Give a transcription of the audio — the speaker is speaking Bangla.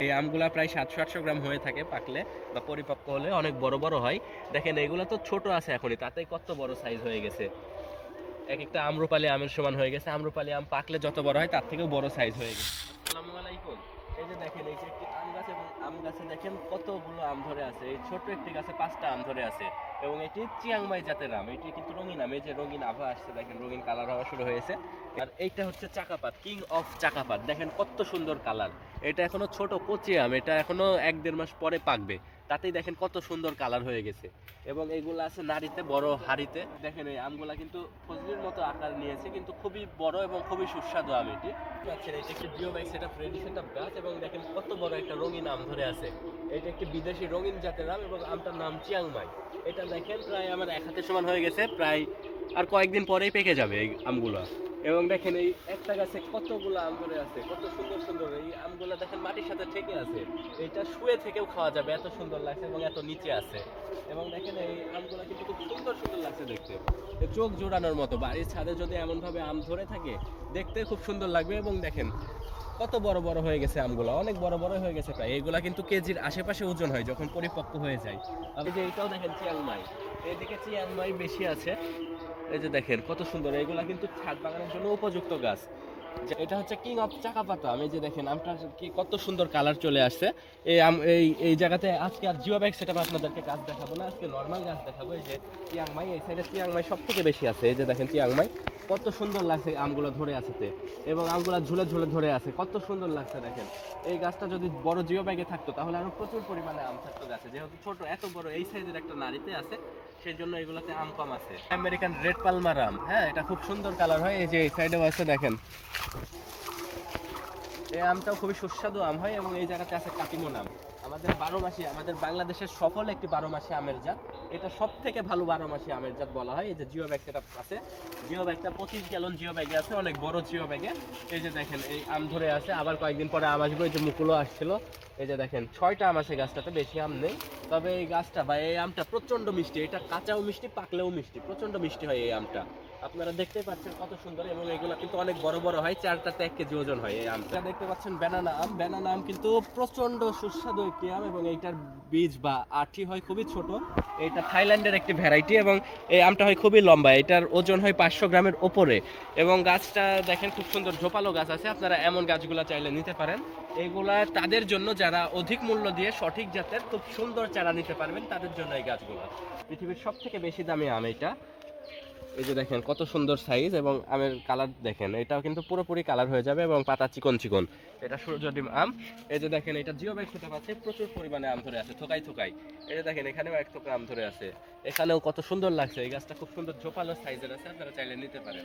এই আমগুলা প্রায় 700-800 গ্রাম হয়ে থাকে পাকলে বা পরিপক্ক হলে অনেক বড় বড় হয়। দেখেন এগুলো তো ছোট আছে এখনই, তাতে কত বড় সাইজ হয়ে গেছে। এক একটা আম্রপালি আমের সমান হয়ে গেছে। আম্রপালি আম পাকলে যত বড় হয় তার থেকেও বড় সাইজ হয়ে গেছে। আসসালামু আলাইকুম। এই যে দেখেন এই যে একটি আম গাছ, এবং আম গাছে দেখেন কতগুলো আম ধরে আছে। এই ছোট একটি গাছে 5টা আম ধরে আছে, এবং এটি চিয়াংমাই জাতের আম। এটি কিন্তু রঙিন আম, এই যে রঙিন আভা আসছে, দেখেন রঙিন কালার হওয়া শুরু হয়েছে। আর এইটা হচ্ছে চাকাপাত, কিং অফ চাকাপাত। দেখেন কত সুন্দর কালার। এটা এখনো ছোট কচি আম, এটা এখনো 1-1.5 মাস পরে পাকবে। তাতেই দেখেন কত সুন্দর কালার হয়ে গেছে। এবং এগুলো আছে নাড়িতে, বড় হাড়িতে। দেখেন এই আমগুলা কিন্তু ফজলির মতো আকার নিয়েছে, কিন্তু খুবই বড় এবং খুবই সুস্বাদু আম এটি। পাচ্ছেন এটা একটি জিওব্যাগ সেটআপ রেডি সেটআপ গাছ, এবং দেখেন কত বড় একটা রঙিন আম ধরে আছে। এটা একটি বিদেশি রঙিন জাতের আম, এবং আমটার নাম চিয়াংমাই। এটা দেখেন প্রায় আমার 1 হাতের সমান হয়ে গেছে, প্রায় আর কয়েকদিন পরেই পেকে যাবে এই আমগুলো। এবং দেখেন এই একটা গাছে কতগুলো আম ধরে আছে, কত সুন্দর সুন্দর এই আমগুলো। দেখেন মাটির সাথে ঠেকে আছে, এটা শুয়ে থেকেও খাওয়া যাবে, এত সুন্দর লাগছে এবং এত নিচে আছে। এবং দেখেন এই আমগুলো কিন্তু খুব সুন্দর সুন্দর লাগছে দেখতে, চোখ জোড়ানোর মতো। বাড়ির ছাদে যদি এমন ভাবে আম ধরে থাকে, দেখতে খুব সুন্দর লাগবে। এবং দেখেন কত বড় বড় হয়ে গেছে আমগুলো, অনেক বড় বড় হয়ে গেছে প্রায়। এইগুলা কিন্তু কেজির আশেপাশে ওজন হয় যখন পরিপক্ক হয়ে যায়। এই যে এটাও দেখেন চিয়াংমাই, এইদিকে চিয়াংমাই বেশি আছে। এই যে দেখেন কত সুন্দর, এইগুলা কিন্তু ছাদ বাগানের জন্য উপযুক্ত গাছ। এটা হচ্ছে কিং অফ চাকাপাতা। আমি যে দেখেন আমটা কি কত সুন্দর কালার চলে আসছে। এই আম এই জায়গাতে আজকে আর জিও ব্যাগ সেটা আপনাদেরকে গাছ দেখাবো না, আজকে নর্মাল গাছ দেখাবো। এই যে চিয়াংমাই, এই সাইডে চিয়াংমাই সব থেকে বেশি আছে। এই যে দেখেন চিয়াংমাই কত সুন্দর লাগছে, আমগুলো ধরে আছে এবং আমগুলো ঝুলে ঝুলে ধরে আছে, কত সুন্দর লাগছে দেখেন। এই গাছটা যদি বড় জিও ব্যাগে থাকতো তাহলে আরো প্রচুর পরিমাণে আম থাকতো গাছে। যেহেতু ছোট, এত বড় এই সাইজের একটা নারীতে আছে, সেই জন্য এগুলোতে আম কম আছে। আমেরিকান রেড পালমার আম, হ্যাঁ এটা খুব সুন্দর কালার হয়। এই যে এই সাইডেও আছে দেখেন, এই আমটাও খুবই সুস্বাদু আম হয়। এবং এই জায়গাতে আছে কাটিমন আম, আমাদের 12 মাসি, আমাদের বাংলাদেশের সফল একটি 12 মাসি আমের জাত। এটা সব থেকে ভালো 12 মাসি আমের জাত বলা হয়। এই যে জিও ব্যাগ সেটা আছে, জিও ব্যাগটা 25 গ্যালন জিও ব্যাগে আছে, অনেক বড় জিও ব্যাগে। এই যে দেখেন এই আম ধরে আছে, আবার কয়েকদিন পরে আম আসবে। এই যে মুকুলও আসছিল। এই যে দেখেন 6টা আম আছে গাছটাতে, বেশি আম নেই। তবে এই গাছটা বা এই আমটা প্রচন্ড মিষ্টি, এটা কাঁচাও মিষ্টি, পাকলেও মিষ্টি, প্রচন্ড মিষ্টি হয় এই আমটা। আপনারা দেখতে পাচ্ছেন কত সুন্দর, এবং এগুলো কিন্তু অনেক বড় বড় হয়, 4টাতে 1 কেজি ওজন হয় এই আমটা। দেখতে পাচ্ছেন ব্যানানা আম, ব্যানানা আম কিন্তু প্রচন্ড সুস্বাদু একটি আম, এবং এইটার বীজ বা আঠি হয় খুবই ছোট। এটা থাইল্যান্ডের একটি ভ্যারাইটি, এবং এই আমটা হয় খুবই লম্বা, এটার ওজন হয় 500 গ্রামের ওপরে। এবং গাছটা দেখেন খুব সুন্দর ঝোপালো গাছ আছে, আপনারা এমন গাছগুলা চাইলে নিতে পারেন। এইগুলা তাদের জন্য যারা অধিক মূল্য দিয়ে সঠিক জাতের খুব সুন্দর চারা নিতে পারবেন, তাদের জন্য এই গাছগুলো। পৃথিবীর সব থেকে বেশি দামি আম এটা। এই যে দেখেন কত সুন্দর সাইজ, এবং আমের কালার দেখেন, এটাও কিন্তু পুরোপুরি কালার হয়ে যাবে, এবং পাতা চিকন চিকন। এটা সূর্যডিম আম। এই যে দেখেন এটা জিও ব্যাগ সেটা আছে, প্রচুর পরিমাণে আম ধরে আছে থোকাই থোকাই। এই যে দেখেন এখানেও 1 থোকা আম ধরে আছে, এখানেও কত সুন্দর লাগছে। এই গাছটা খুব সুন্দর ঝোপালো সাইজের আছে, আপনারা চাইলে নিতে পারেন।